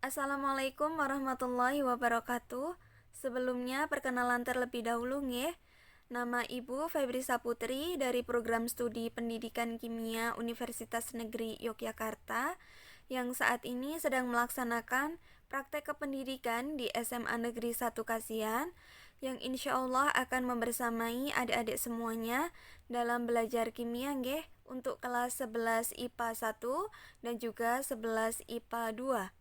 Assalamualaikum warahmatullahi wabarakatuh. Sebelumnya perkenalan terlebih dahulu nggih. Nama Ibu Febri Saputri dari Program Studi Pendidikan Kimia Universitas Negeri Yogyakarta yang saat ini sedang melaksanakan praktek kependidikan di SMA Negeri 1 Kasihan yang insya Allah akan membersamai adik-adik semuanya dalam belajar kimia nggih untuk kelas 11 IPA 1 dan juga 11 IPA 2.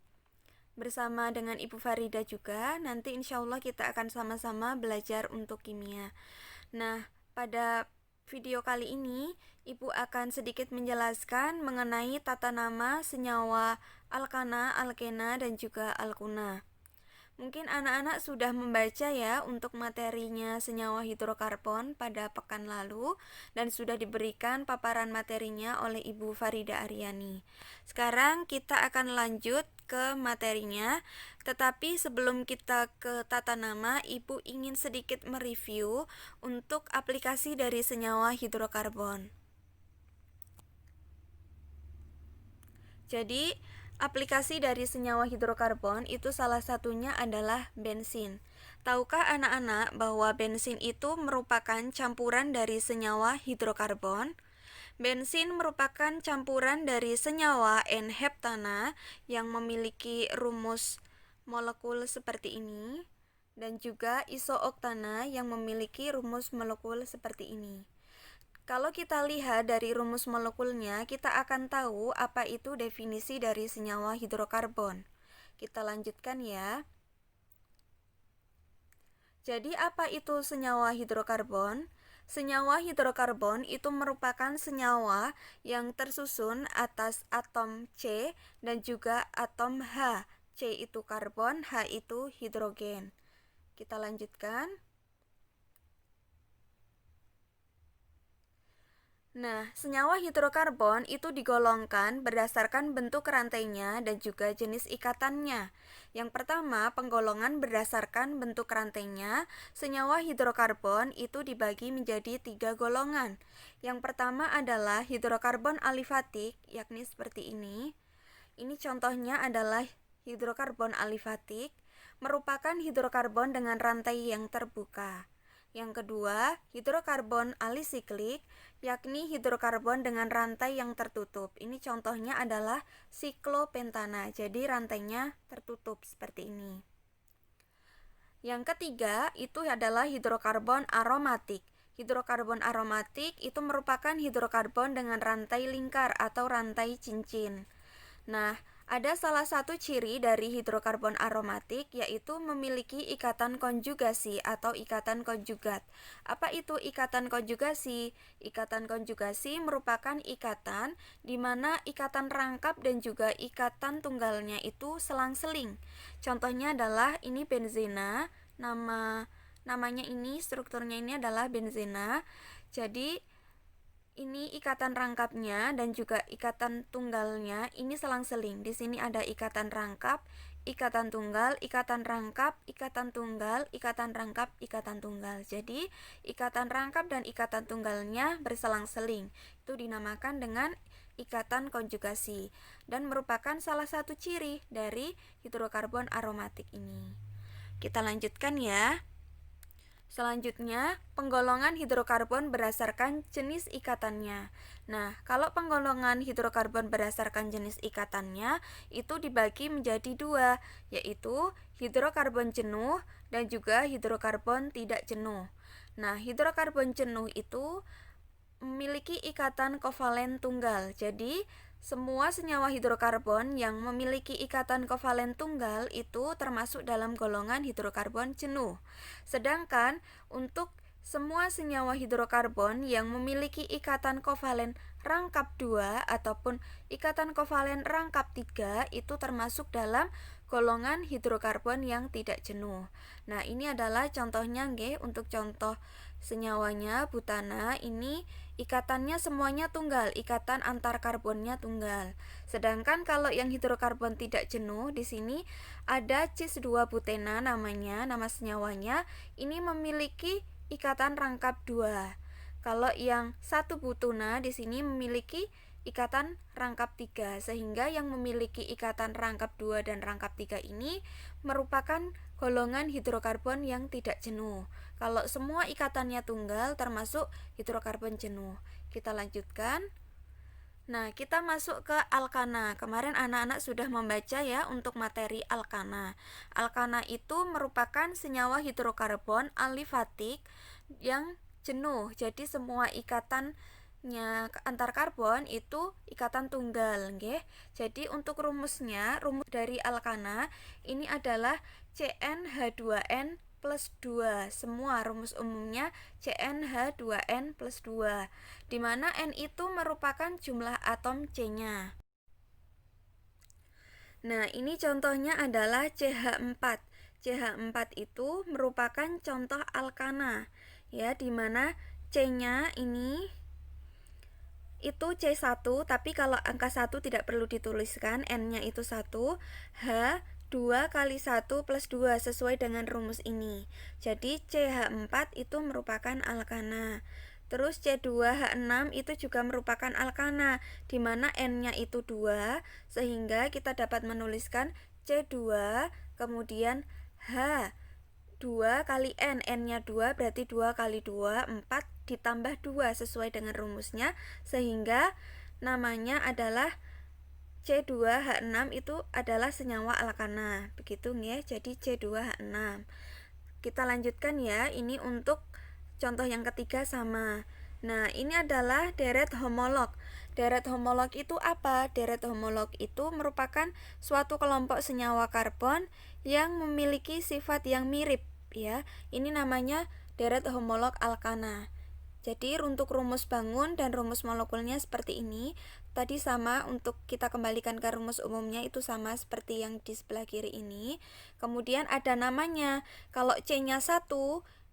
Bersama dengan Ibu Farida juga, nanti insya Allah kita akan sama-sama belajar untuk kimia. Nah, pada video kali ini, Ibu akan sedikit menjelaskan mengenai tata nama senyawa alkana, alkena, dan juga alkuna. Mungkin anak-anak sudah membaca ya untuk materinya senyawa hidrokarbon pada pekan lalu dan sudah diberikan paparan materinya oleh Ibu Farida Aryani. Sekarang kita akan lanjut ke materinya, tetapi sebelum kita ke tata nama, Ibu ingin sedikit mereview untuk aplikasi dari senyawa hidrokarbon. Jadi, aplikasi dari senyawa hidrokarbon itu salah satunya adalah bensin. Tahukah anak-anak bahwa bensin itu merupakan campuran dari senyawa hidrokarbon? Bensin merupakan campuran dari senyawa N-heptana yang memiliki rumus molekul seperti ini dan juga isooktana yang memiliki rumus molekul seperti ini. Kalau kita lihat dari rumus molekulnya, kita akan tahu apa itu definisi dari senyawa hidrokarbon. Kita lanjutkan ya. Jadi apa itu senyawa hidrokarbon? Senyawa hidrokarbon itu merupakan senyawa yang tersusun atas atom C dan juga atom H. C itu karbon, H itu hidrogen. Kita lanjutkan. Nah, senyawa hidrokarbon itu digolongkan berdasarkan bentuk rantainya dan juga jenis ikatannya. Yang pertama, penggolongan berdasarkan bentuk rantainya. Senyawa hidrokarbon itu dibagi menjadi 3 golongan. Yang pertama adalah hidrokarbon alifatik, yakni seperti ini. Ini contohnya adalah hidrokarbon alifatik, merupakan hidrokarbon dengan rantai yang terbuka. Yang kedua, hidrokarbon alisiklik, yakni hidrokarbon dengan rantai yang tertutup. Ini contohnya adalah siklopentana, jadi rantainya tertutup seperti ini. Yang ketiga, itu adalah hidrokarbon aromatik. Hidrokarbon aromatik itu merupakan hidrokarbon dengan rantai lingkar atau rantai cincin. Nah, ada salah satu ciri dari hidrokarbon aromatik yaitu memiliki ikatan konjugasi atau ikatan konjugat. Apa itu ikatan konjugasi? Ikatan konjugasi merupakan ikatan di mana ikatan rangkap dan juga ikatan tunggalnya itu selang-seling. Contohnya adalah ini benzena, namanya ini strukturnya ini adalah benzena. Jadi ini ikatan rangkapnya dan juga ikatan tunggalnya ini selang-seling. Di sini ada ikatan rangkap, ikatan tunggal, ikatan rangkap, ikatan tunggal, ikatan rangkap, ikatan tunggal. Jadi, ikatan rangkap dan ikatan tunggalnya berselang-seling. Itu dinamakan dengan ikatan konjugasi dan merupakan salah satu ciri dari hidrokarbon aromatik ini. Kita lanjutkan ya. Selanjutnya, penggolongan hidrokarbon berdasarkan jenis ikatannya. Nah, kalau penggolongan hidrokarbon berdasarkan jenis ikatannya itu dibagi menjadi 2, yaitu hidrokarbon jenuh dan juga hidrokarbon tidak jenuh. Nah, hidrokarbon jenuh itu memiliki ikatan kovalen tunggal. Jadi, semua senyawa hidrokarbon yang memiliki ikatan kovalen tunggal itu termasuk dalam golongan hidrokarbon jenuh. Sedangkan untuk semua senyawa hidrokarbon yang memiliki ikatan kovalen rangkap 2 ataupun ikatan kovalen rangkap 3 itu termasuk dalam golongan hidrokarbon yang tidak jenuh. Nah, ini adalah contohnya nggih, untuk contoh senyawanya butana ini ikatannya semuanya tunggal, ikatan antar karbonnya tunggal. Sedangkan kalau yang hidrokarbon tidak jenuh, di sini ada cis-2-butena namanya, nama senyawanya, ini memiliki ikatan rangkap 2. Kalau yang 1-butuna di sini memiliki ikatan rangkap 3, sehingga yang memiliki ikatan rangkap 2 dan rangkap 3 ini merupakan golongan hidrokarbon yang tidak jenuh. Kalau semua ikatannya tunggal termasuk hidrokarbon jenuh. Kita lanjutkan. Nah, kita masuk ke alkana. Kemarin anak-anak sudah membaca ya untuk materi alkana. Alkana itu merupakan senyawa hidrokarbon alifatik yang jenuh. Jadi semua ikatannya antar karbon itu ikatan tunggal, nggih. Jadi untuk rumusnya, rumus dari alkana ini adalah CnH2n plus 2. Semua rumus umumnya CnH2n plus 2, di mana N itu merupakan jumlah atom C-nya. Nah, ini contohnya adalah CH4. CH4 itu merupakan contoh alkana, ya, di mana C-nya ini itu C1, tapi kalau angka 1 tidak perlu dituliskan, N-nya itu 1, H 2 kali 1 plus 2 sesuai dengan rumus ini. Jadi CH4 itu merupakan alkana. Terus C2H6 itu juga merupakan alkana, di mana N-nya itu 2, sehingga kita dapat menuliskan C2 kemudian H 2 kali N, N-nya 2 berarti 2 kali 2, 4 ditambah 2 sesuai dengan rumusnya, sehingga namanya adalah C2H6 itu adalah senyawa alkana. Begitu ya, jadi C2H6. Kita lanjutkan ya, ini untuk contoh yang ketiga sama. Nah, ini adalah deret homolog. Deret homolog itu apa? Deret homolog itu merupakan suatu kelompok senyawa karbon yang memiliki sifat yang mirip, ya. Ini namanya deret homolog alkana. Jadi untuk rumus bangun dan rumus molekulnya seperti ini. Tadi sama, untuk kita kembalikan ke rumus umumnya itu sama seperti yang di sebelah kiri ini. Kemudian ada namanya. Kalau C-nya 1,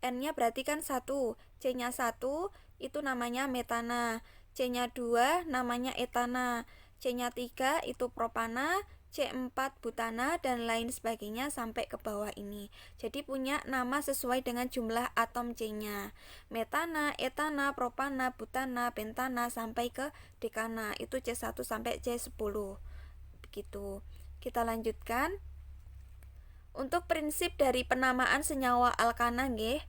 N-nya berarti kan 1. C-nya 1 itu namanya metana. C-nya 2 namanya etana. C-nya 3 itu propana. C4 butana, dan lain sebagainya sampai ke bawah ini. Jadi punya nama sesuai dengan jumlah atom C-nya. Metana, etana, propana, butana, pentana sampai ke dekana. Itu C1 sampai C10. Begitu. Kita lanjutkan. Untuk prinsip dari penamaan senyawa alkana nggih.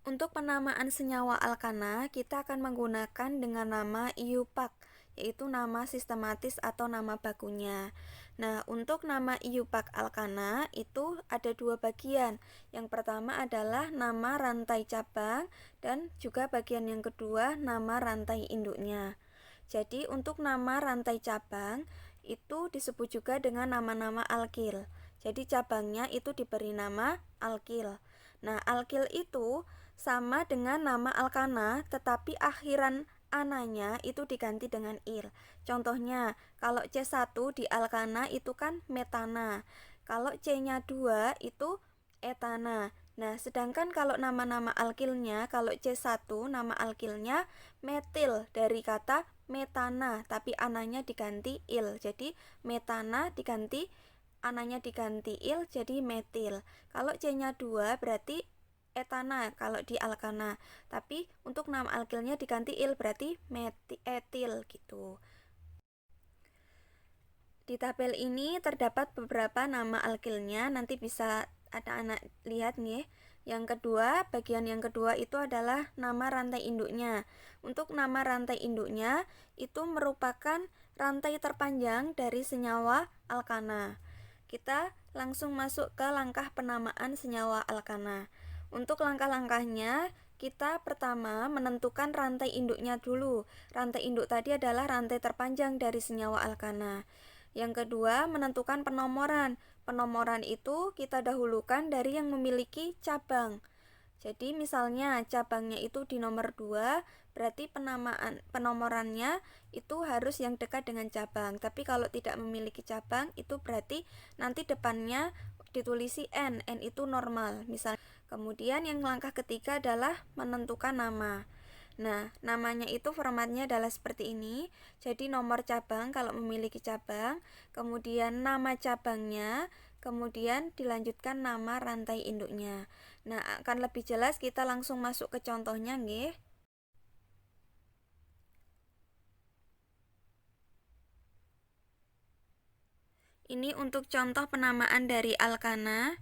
Untuk penamaan senyawa alkana, kita akan menggunakan dengan nama IUPAC, yaitu nama sistematis atau nama bakunya. Nah, untuk nama IUPAC alkana itu ada dua bagian. Yang pertama adalah nama rantai cabang, dan juga bagian yang kedua nama rantai induknya. Jadi untuk nama rantai cabang itu disebut juga dengan nama-nama alkil. Jadi cabangnya itu diberi nama alkil. Nah, alkil itu sama dengan nama alkana, tetapi akhiran ananya itu diganti dengan il. Contohnya, kalau C1 di alkana itu kan metana. Kalau C-nya 2 itu etana. Nah, sedangkan kalau nama-nama alkilnya, kalau C1 nama alkilnya metil dari kata metana, tapi ananya diganti il. Jadi metana diganti ananya diganti il jadi metil. Kalau C-nya 2 berarti etana kalau di alkana, tapi untuk nama alkilnya diganti il berarti etil gitu. Di tabel ini terdapat beberapa nama alkilnya, nanti bisa ada anak lihat nih. Yang kedua, bagian yang kedua itu adalah nama rantai induknya. Untuk nama rantai induknya itu merupakan rantai terpanjang dari senyawa alkana. Kita langsung masuk ke langkah penamaan senyawa alkana. Untuk langkah-langkahnya, kita pertama menentukan rantai induknya dulu. Rantai induk tadi adalah rantai terpanjang dari senyawa alkana. Yang kedua, menentukan penomoran. Penomoran itu kita dahulukan dari yang memiliki cabang. Jadi misalnya cabangnya itu di nomor 2, berarti penomorannya itu harus yang dekat dengan cabang. Tapi kalau tidak memiliki cabang, itu berarti nanti depannya ditulisi N itu normal. Misal. Kemudian yang langkah ketiga adalah menentukan nama. Nah, namanya itu formatnya adalah seperti ini. Jadi nomor cabang kalau memiliki cabang, kemudian nama cabangnya, kemudian dilanjutkan nama rantai induknya. Nah, akan lebih jelas kita langsung masuk ke contohnya nggih. Ini untuk contoh penamaan dari alkana.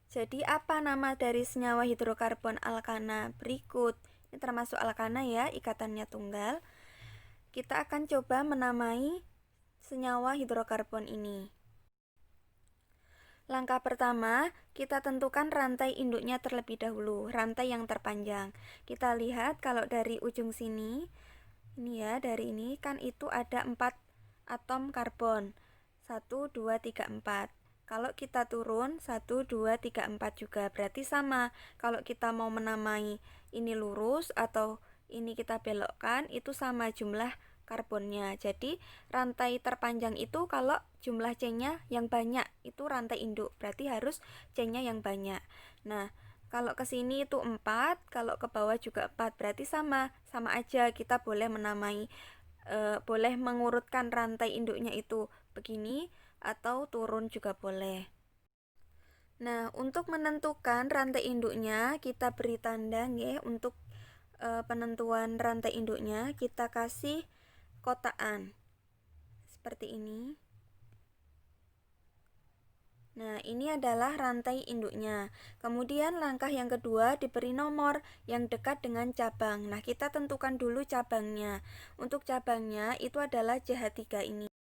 Jadi apa nama dari senyawa hidrokarbon alkana berikut? Ini termasuk alkana ya, ikatannya tunggal. Kita akan coba menamai senyawa hidrokarbon ini. Langkah pertama, kita tentukan rantai induknya terlebih dahulu, rantai yang terpanjang. Kita lihat kalau dari ujung sini, ini ya, dari ini kan itu ada 4 atom karbon. 1, 2, 3, 4. Kalau kita turun 1, 2, 3, 4 juga, berarti sama. Kalau kita mau menamai ini lurus atau ini kita belokkan, itu sama jumlah karbonnya. Jadi rantai terpanjang itu kalau jumlah C-nya yang banyak, itu rantai induk, berarti harus C-nya yang banyak. Nah, kalau ke sini itu 4, kalau ke bawah juga 4, berarti sama aja. Kita boleh menamai boleh mengurutkan rantai induknya itu begini atau turun juga boleh. Nah, untuk menentukan rantai induknya kita beri tanda ya. Untuk penentuan rantai induknya kita kasih kotaan seperti ini. Nah, ini adalah rantai induknya. Kemudian langkah yang kedua diberi nomor yang dekat dengan cabang. Nah, kita tentukan dulu cabangnya. Untuk cabangnya itu adalah CH3 ini.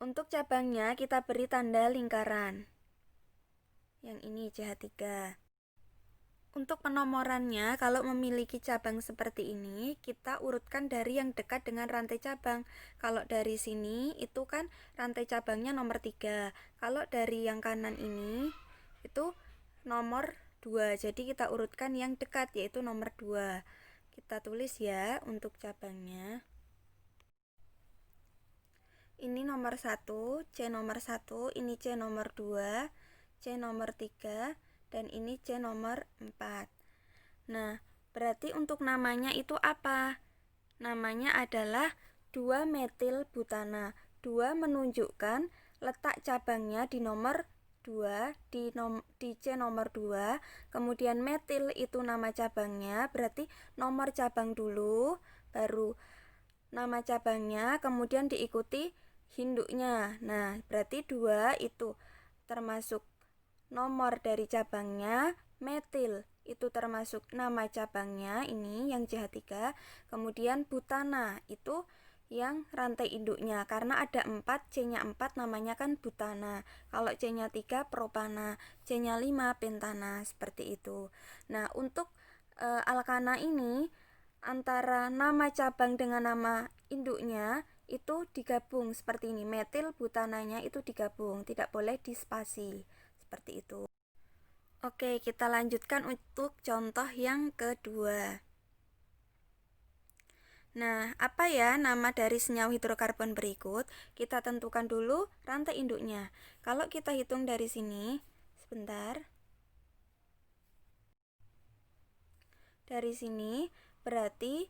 Untuk cabangnya kita beri tanda lingkaran. Yang ini CH3. Untuk penomorannya, kalau memiliki cabang seperti ini, kita urutkan dari yang dekat dengan rantai cabang. Kalau dari sini, itu kan rantai cabangnya nomor 3. Kalau dari yang kanan ini, itu nomor 2. Jadi kita urutkan yang dekat, yaitu nomor 2. Kita tulis ya untuk cabangnya. Ini nomor 1, C nomor 1, ini C nomor 2, C nomor 3, dan ini C nomor 4. Nah, berarti untuk namanya itu apa? Namanya adalah 2-metil butana. 2 menunjukkan letak cabangnya di nomor 2, di C nomor 2. Kemudian metil itu nama cabangnya, berarti nomor cabang dulu, baru nama cabangnya, kemudian diikuti induknya. Nah, berarti 2 itu termasuk nomor dari cabangnya, metil itu termasuk nama cabangnya, ini yang CH3. Kemudian butana itu yang rantai induknya, karena ada 4, C-nya 4 namanya kan butana. Kalau C-nya 3 propana, C-nya 5 pentana, seperti itu. Nah, untuk alkana ini antara nama cabang dengan nama induknya itu digabung seperti ini. Metil butananya itu digabung, tidak boleh dispasi. Seperti itu. Oke, kita lanjutkan untuk contoh yang kedua. Nah, apa ya nama dari senyawa hidrokarbon berikut? Kita tentukan dulu rantai induknya. Kalau kita hitung dari sini, sebentar. Dari sini, berarti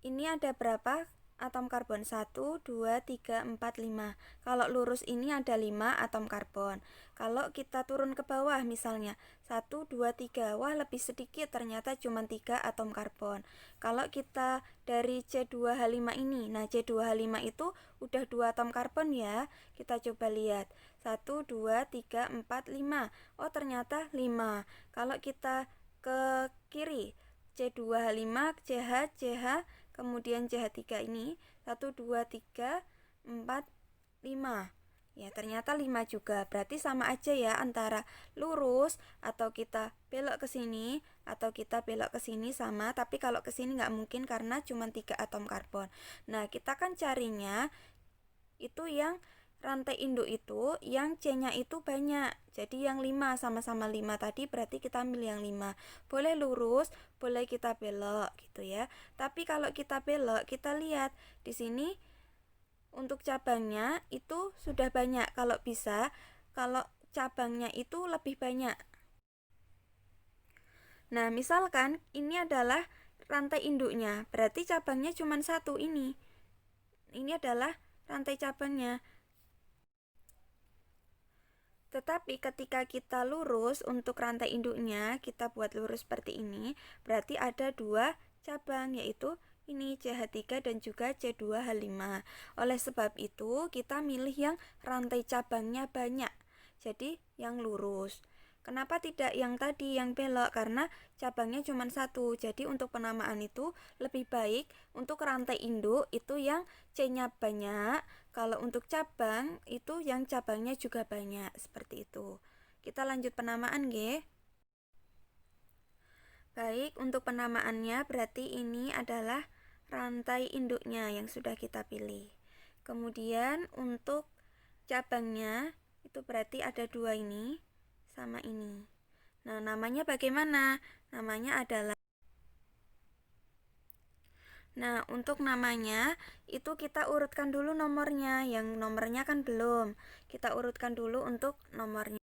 ini ada berapa atom karbon? 1, 2, 3, 4, 5. Kalau lurus ini ada 5 atom karbon. Kalau kita turun ke bawah misalnya 1, 2, 3, wah lebih sedikit, ternyata cuma 3 atom karbon. Kalau kita dari C2H5 ini, nah C2H5 itu udah 2 atom karbon ya. Kita coba lihat 1, 2, 3, 4, 5. Oh ternyata 5. Kalau kita ke kiri C2H5, CH, CH, kemudian CH3 ini 1, 2, 3, 4, 5. Ya, ternyata 5 juga. Berarti sama aja ya antara lurus atau kita belok ke sini atau kita belok ke sini sama, tapi kalau ke sini nggak mungkin karena cuma 3 atom karbon. Nah, kita kan carinya itu yang rantai induk itu yang C-nya itu banyak. Jadi yang 5 sama-sama 5 tadi berarti kita ambil yang 5. Boleh lurus, boleh kita belok gitu ya. Tapi kalau kita belok, kita lihat di sini untuk cabangnya itu sudah banyak. Kalau bisa, kalau cabangnya itu lebih banyak. Nah, misalkan ini adalah rantai induknya, berarti cabangnya cuma 1 ini. Ini adalah rantai cabangnya. Tetapi ketika kita lurus untuk rantai induknya, kita buat lurus seperti ini, berarti ada 2 cabang, yaitu ini CH3 dan juga C2H5. Oleh sebab itu, kita milih yang rantai cabangnya banyak. Jadi, yang lurus. Kenapa tidak yang tadi yang belok? Karena cabangnya cuma satu. Jadi untuk penamaan itu lebih baik untuk rantai induk itu yang C-nya banyak. Kalau untuk cabang itu yang cabangnya juga banyak. Seperti itu. Kita lanjut penamaan, nggih. Baik, untuk penamaannya berarti ini adalah rantai induknya yang sudah kita pilih. Kemudian untuk cabangnya itu berarti ada dua ini sama ini. Nah, namanya bagaimana? Namanya adalah Nah, untuk namanya itu kita urutkan dulu nomornya. Yang nomornya kan belum. Kita urutkan dulu untuk nomornya.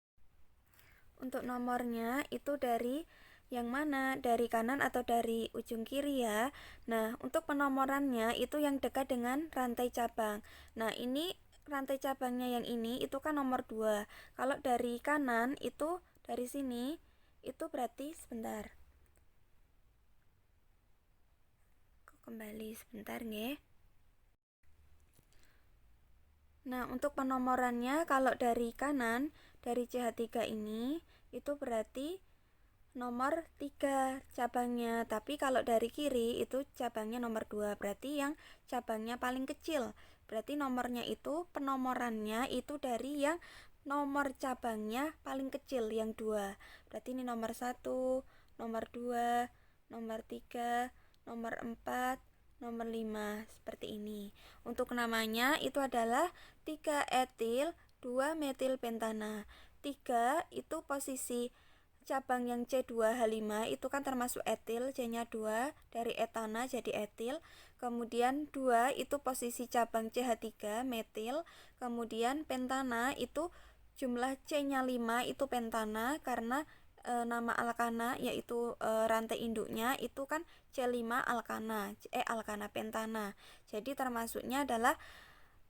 Untuk nomornya itu dari yang mana? Dari kanan atau dari ujung kiri ya. Nah, untuk penomorannya itu yang dekat dengan rantai cabang. Nah, ini rantai cabangnya yang ini itu kan nomor 2. Kalau dari kanan itu dari sini itu berarti sebentar. Kembali sebentar nggih. Nah, untuk penomorannya kalau dari kanan dari CH3 ini itu berarti nomor 3 cabangnya, tapi kalau dari kiri itu cabangnya nomor 2, berarti yang cabangnya paling kecil. Berarti nomornya itu penomorannya itu dari yang nomor cabangnya paling kecil yang 2. Berarti ini nomor 1, nomor 2, nomor 3, nomor 4, nomor 5 seperti ini. Untuk namanya itu adalah 3 etil 2 metil pentana. 3 itu posisi cabang yang C2H5 itu kan termasuk etil, C-nya 2, dari etana jadi etil. Kemudian 2 itu posisi cabang CH3 metil. Kemudian pentana itu jumlah C-nya 5 itu pentana karena nama alkana yaitu rantai induknya itu kan C5 alkana, alkana pentana. Jadi termasuknya adalah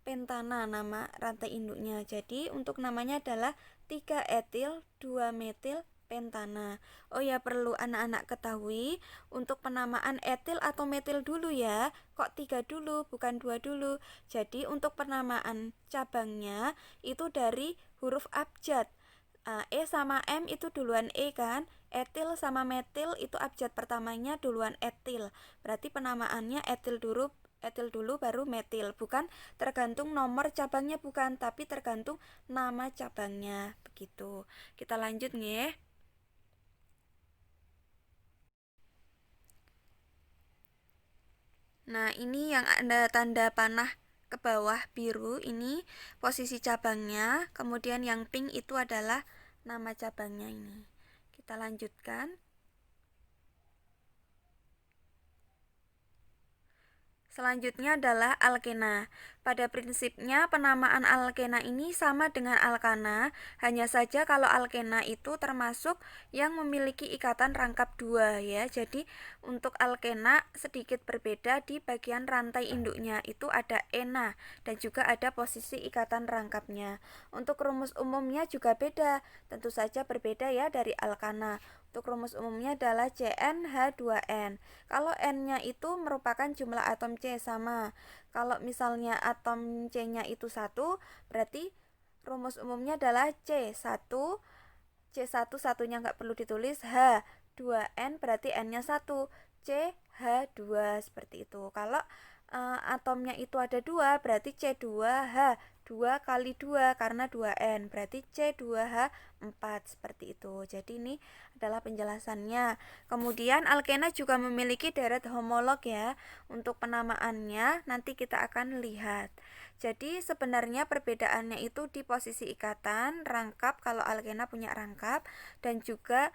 pentana nama rantai induknya. Jadi untuk namanya adalah 3 etil 2 metil pentana. Oh ya, perlu anak-anak ketahui untuk penamaan etil atau metil dulu ya. Kok 3 dulu bukan 2 dulu. Jadi untuk penamaan cabangnya itu dari huruf abjad. E sama M itu duluan E kan. Etil sama metil itu abjad pertamanya duluan etil. Berarti penamaannya etil dulu baru metil, bukan tergantung nomor cabangnya, bukan, tapi tergantung nama cabangnya. Begitu. Kita lanjut nih. Nah, ini yang ada tanda panah ke bawah biru ini posisi cabangnya, kemudian yang pink itu adalah nama cabangnya ini. Kita lanjutkan. Selanjutnya adalah alkena. Pada prinsipnya penamaan alkena ini sama dengan alkana, hanya saja kalau alkena itu termasuk yang memiliki ikatan rangkap 2 ya. Jadi untuk alkena sedikit berbeda di bagian rantai induknya, itu ada ena dan juga ada posisi ikatan rangkapnya. Untuk rumus umumnya juga beda, tentu saja berbeda ya dari alkana. Untuk rumus umumnya adalah CnH2n. Kalau N-nya itu merupakan jumlah atom C sama. Kalau misalnya atom C-nya itu 1, berarti rumus umumnya adalah C1. C1 satunya nggak perlu ditulis. H2N berarti N-nya 1. CH2 seperti itu. Kalau atomnya itu ada 2, berarti C2H 2 kali 2 karena 2N berarti C2H4 seperti itu. Jadi ini adalah penjelasannya. Kemudian alkena juga memiliki deret homolog ya. Untuk penamaannya nanti kita akan lihat. Jadi sebenarnya perbedaannya itu di posisi ikatan, rangkap kalau alkena punya rangkap, dan juga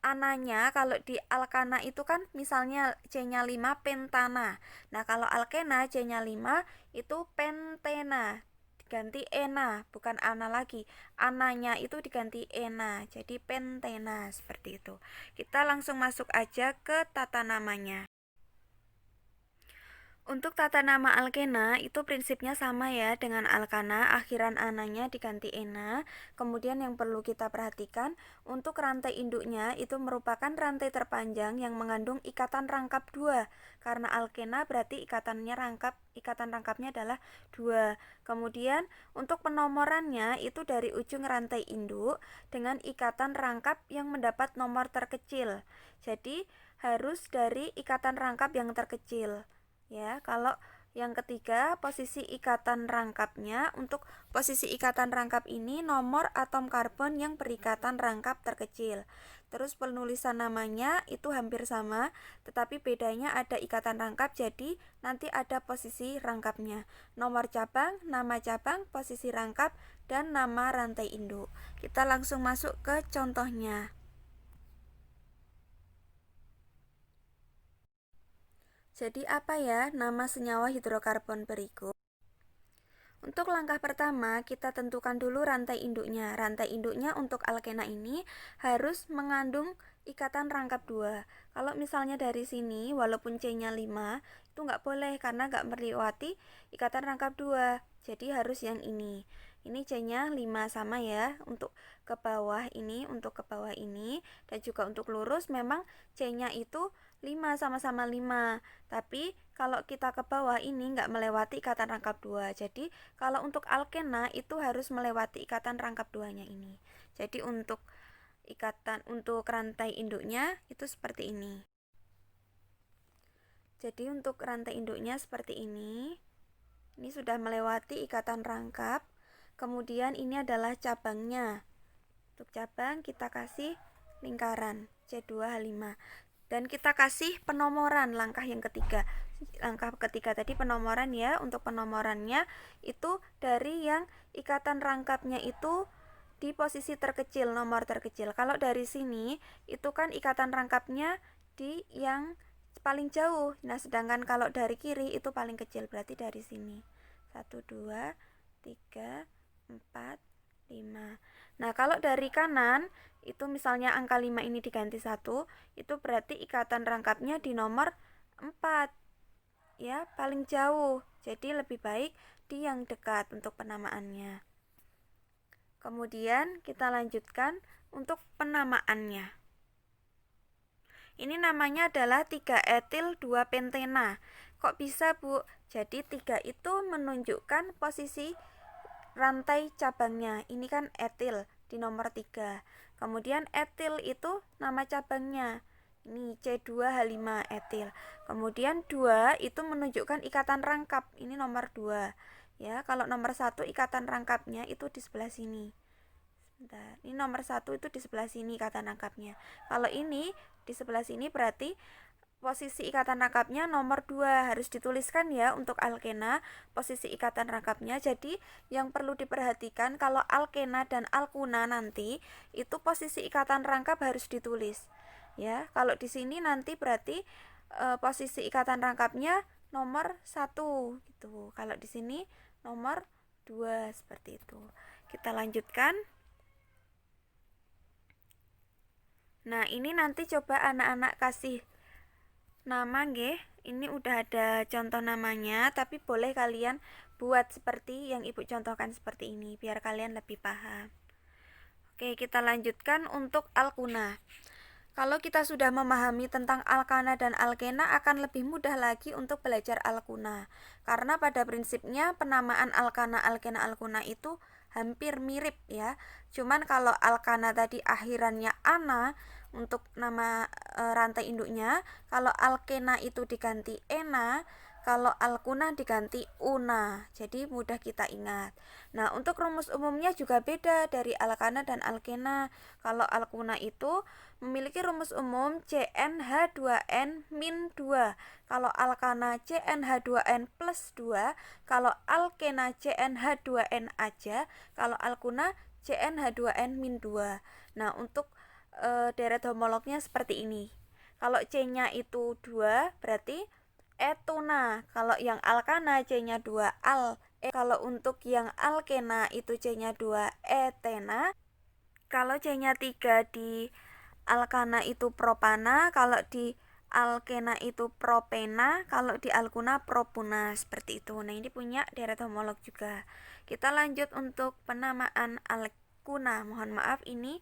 ananya. Kalau di alkana itu kan misalnya C-nya 5 pentana. Nah, kalau alkena C-nya 5 itu pentena. Diganti ena, bukan ana lagi. Ananya itu diganti ena. Jadi pentena seperti itu. Kita langsung masuk aja ke tata namanya. Untuk tata nama alkena itu prinsipnya sama ya dengan alkana, akhiran ananya diganti ena. Kemudian yang perlu kita perhatikan, untuk rantai induknya itu merupakan rantai terpanjang yang mengandung ikatan rangkap dua. Karena alkena berarti ikatan rangkapnya adalah dua. Kemudian untuk penomorannya itu dari ujung rantai induk dengan ikatan rangkap yang mendapat nomor terkecil. Jadi harus dari ikatan rangkap yang terkecil. Ya, kalau yang ketiga, posisi ikatan rangkapnya. Untuk posisi ikatan rangkap ini nomor atom karbon yang berikatan rangkap terkecil. Terus penulisan namanya itu hampir sama, tetapi bedanya ada ikatan rangkap, jadi nanti ada posisi rangkapnya. Nomor cabang, nama cabang, posisi rangkap, dan nama rantai induk. Kita langsung masuk ke contohnya. Jadi apa ya nama senyawa hidrokarbon berikut? Untuk langkah pertama, kita tentukan dulu rantai induknya. Rantai induknya untuk alkena ini harus mengandung ikatan rangkap 2. Kalau misalnya dari sini, walaupun C-nya 5, itu nggak boleh karena nggak melewati ikatan rangkap 2. Jadi harus yang ini. Ini C-nya 5 sama ya. Untuk ke bawah ini, dan juga untuk lurus memang C-nya itu 5, sama-sama 5. Tapi kalau kita ke bawah ini nggak melewati ikatan rangkap 2. Jadi kalau untuk alkena itu harus melewati ikatan rangkap 2-nya ini. Jadi untuk rantai induknya itu seperti ini. Jadi untuk rantai induknya seperti ini. Ini sudah melewati ikatan rangkap. Kemudian ini adalah cabangnya. Untuk cabang kita kasih lingkaran C2H5. Dan kita kasih penomoran langkah ketiga tadi penomoran ya. Untuk penomorannya itu dari yang ikatan rangkapnya itu di posisi terkecil, nomor terkecil. Kalau dari sini itu kan ikatan rangkapnya di yang paling jauh. Nah, sedangkan kalau dari kiri itu paling kecil, berarti dari sini 1, 2, 3, 4, 5. Nah, kalau dari kanan itu misalnya angka 5 ini diganti 1, itu berarti ikatan rangkapnya di nomor 4. Ya, paling jauh. Jadi lebih baik di yang dekat untuk penamaannya. Kemudian kita lanjutkan untuk penamaannya. Ini namanya adalah 3-etil 2-pentena. Kok bisa, Bu? Jadi 3 itu menunjukkan posisi rantai cabangnya. Ini kan etil di nomor 3. Kemudian etil itu nama cabangnya. Ini C2H5 etil. Kemudian 2 itu menunjukkan ikatan rangkap. Ini nomor 2. Ya, kalau nomor 1 ikatan rangkapnya itu di sebelah sini. Sebentar. Ini nomor 1 itu di sebelah sini ikatan rangkapnya. Kalau ini di sebelah sini berarti posisi ikatan rangkapnya nomor 2 harus dituliskan ya untuk alkena posisi ikatan rangkapnya. Jadi yang perlu diperhatikan kalau alkena dan alkuna nanti itu posisi ikatan rangkap harus ditulis ya. Kalau di sini nanti berarti posisi ikatan rangkapnya nomor 1 gitu. Kalau di sini nomor 2 seperti itu. Kita lanjutkan. Nah, ini nanti coba anak-anak kasih nama nggih. Ini udah ada contoh namanya, tapi boleh kalian buat seperti yang Ibu contohkan seperti ini biar kalian lebih paham. Oke, kita lanjutkan untuk alkuna. Kalau kita sudah memahami tentang alkana dan alkena akan lebih mudah lagi untuk belajar alkuna. Karena pada prinsipnya penamaan alkana, alkena, alkuna itu hampir mirip ya. Cuman kalau alkana tadi akhirannya ana untuk nama rantai induknya, kalau alkena itu diganti ena, kalau alkuna diganti una. Jadi mudah kita ingat. Nah, untuk rumus umumnya juga beda dari alkana dan alkena. Kalau alkuna itu memiliki rumus umum CnH2n-2. Kalau alkana CnH2n plus 2, kalau alkena CnH2n aja, kalau alkuna CnH2n-2. Nah, untuk deret homolognya seperti ini. Kalau C-nya itu 2, berarti etuna. Kalau yang alkana C-nya 2 al. Kalau untuk yang alkena itu C-nya 2 etena. Kalau C-nya 3 di alkana itu propana, kalau di alkena itu propena, kalau di alkuna propuna, seperti itu. Nah, ini punya deret homolog juga. Kita lanjut untuk penamaan alkuna. Mohon maaf, ini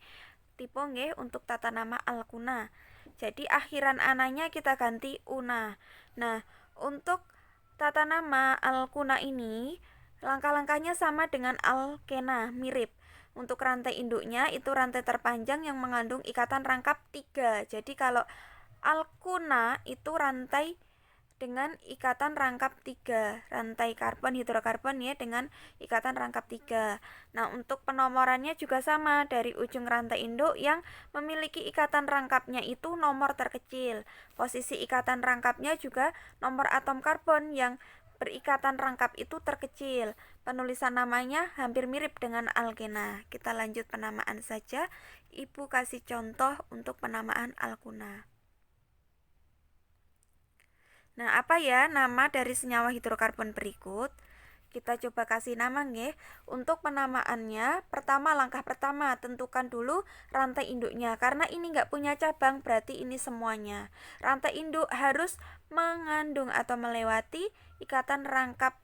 tipe nggih untuk tata nama alkuna. Jadi akhiran ananya kita ganti una. Nah, untuk tata nama alkuna ini langkah-langkahnya sama dengan alkena, mirip. Untuk rantai induknya itu rantai terpanjang yang mengandung ikatan rangkap 3. Jadi kalau alkuna itu rantai dengan ikatan rangkap 3, rantai karbon hidrokarbon ya dengan ikatan rangkap 3. Nah, untuk penomorannya juga sama, dari ujung rantai induk yang memiliki ikatan rangkapnya itu nomor terkecil. Posisi ikatan rangkapnya juga nomor atom karbon yang berikatan rangkap itu terkecil. Penulisan namanya hampir mirip dengan alkena. Kita lanjut penamaan saja. Ibu kasih contoh untuk penamaan alkuna. Nah, apa ya nama dari senyawa hidrokarbon berikut? Kita coba kasih nama nggih. Untuk penamaannya, pertama langkah pertama tentukan dulu rantai induknya, karena ini nggak punya cabang, berarti ini semuanya. Rantai induk harus mengandung atau melewati ikatan rangkap.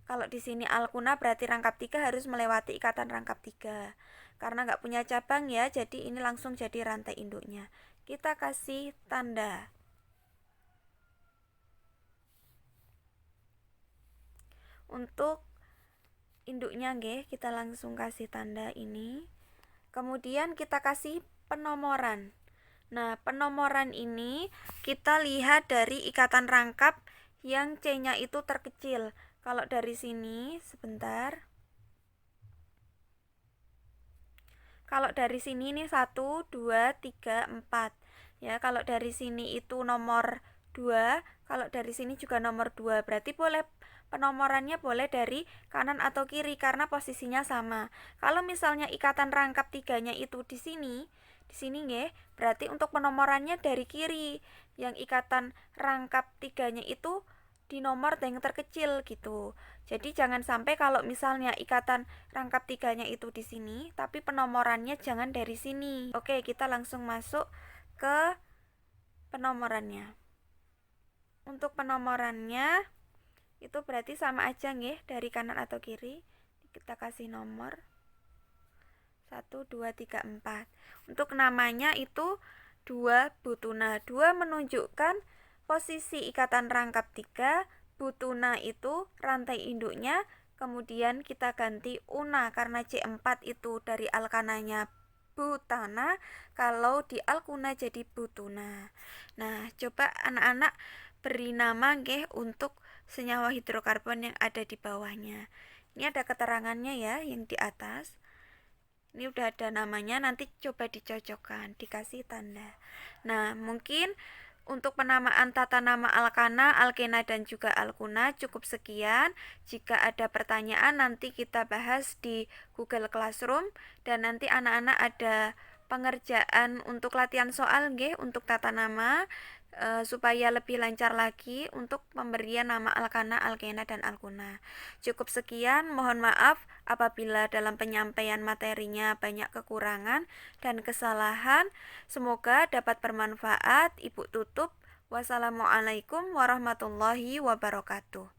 Kalau di sini alkuna berarti rangkap 3 harus melewati ikatan rangkap 3. Karena nggak punya cabang ya, jadi ini langsung jadi rantai induknya. Kita kasih tanda. Untuk induknya nggih, kita langsung kasih tanda ini. Kemudian kita kasih penomoran. Nah, penomoran ini kita lihat dari ikatan rangkap yang C-nya itu terkecil. Kalau dari sini, sebentar. Kalau dari sini ini 1, 2, 3, 4. Ya, kalau dari sini itu nomor 2, kalau dari sini juga nomor 2. Berarti penomorannya boleh dari kanan atau kiri karena posisinya sama. Kalau misalnya ikatan rangkap 3-nya itu di sini nggih, berarti untuk penomorannya dari kiri. Yang ikatan rangkap 3-nya itu di nomor yang terkecil gitu. Jadi jangan sampai kalau misalnya ikatan rangkap 3-nya itu di sini, tapi penomorannya jangan dari sini. Oke, kita langsung masuk ke penomorannya. Untuk penomorannya itu berarti sama aja nggih, dari kanan atau kiri. Kita kasih nomor 1, 2, 3, 4. Untuk namanya itu 2 butuna. 2 menunjukkan posisi ikatan rangkap 3, butuna itu rantai induknya, kemudian kita ganti una karena C4 itu dari alkananya butana, kalau di alkuna jadi butuna. Nah, coba anak-anak beri nama nggih untuk senyawa hidrokarbon yang ada di bawahnya. Ini ada keterangannya ya yang di atas. Ini udah ada namanya, nanti coba dicocokkan, dikasih tanda. Nah, mungkin untuk penamaan tata nama alkana, alkena, dan juga alkuna cukup sekian. Jika ada pertanyaan nanti kita bahas di Google Classroom, dan nanti anak-anak ada pengerjaan untuk latihan soal nggih untuk tata nama, supaya lebih lancar lagi untuk pemberian nama alkana, alkena, dan alkuna. Cukup sekian, mohon maaf apabila dalam penyampaian materinya banyak kekurangan dan kesalahan. Semoga dapat bermanfaat. Ibu tutup. Wassalamualaikum warahmatullahi wabarakatuh.